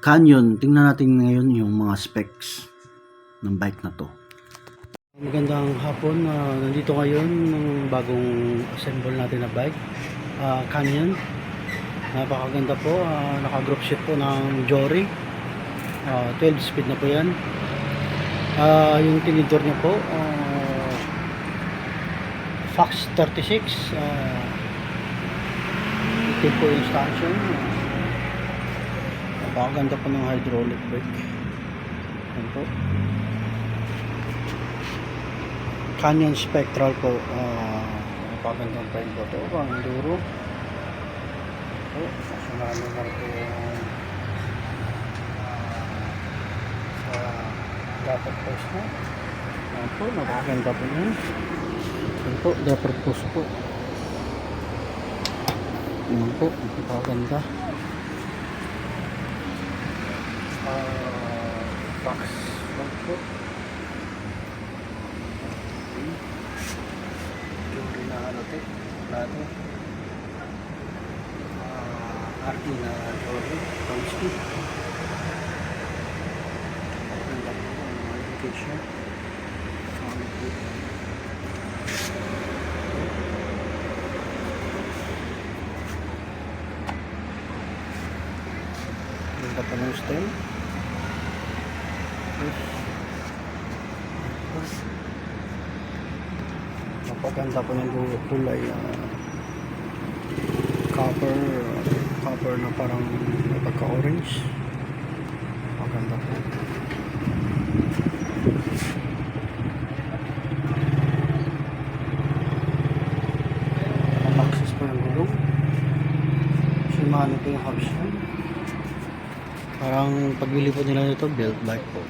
Canyon. Tingnan natin ngayon yung mga specs ng bike na to. Magandang hapon. Nandito ngayon ng bagong assemble natin na bike, Canyon. Napakaganda po. Naka-group shift po ng Jory. 12 speed na po yan. Yung tinidor niya po, Fox 36. Ito po yung stanchion. Napakaganda po ng hydraulic brake. Yan po. Canyon Spectral po. Napakagandang brake po ito. Ang enduro. Po, marami na rin po sa dapat post na. Yan po, napakaganda po yan. Yan po, dapat post po. Yan po, napakaganda. Box po. Jory na plato. RT na Jory, Tomsky. Maganda po ang modification. Maganda po ng stem. Napaganda po ng kulay, copper na parang pagka-orange. Maganda po. Maxis po yung gulong. Shimano po yung hubs. Parang paglilipod nila nito, belt bike po.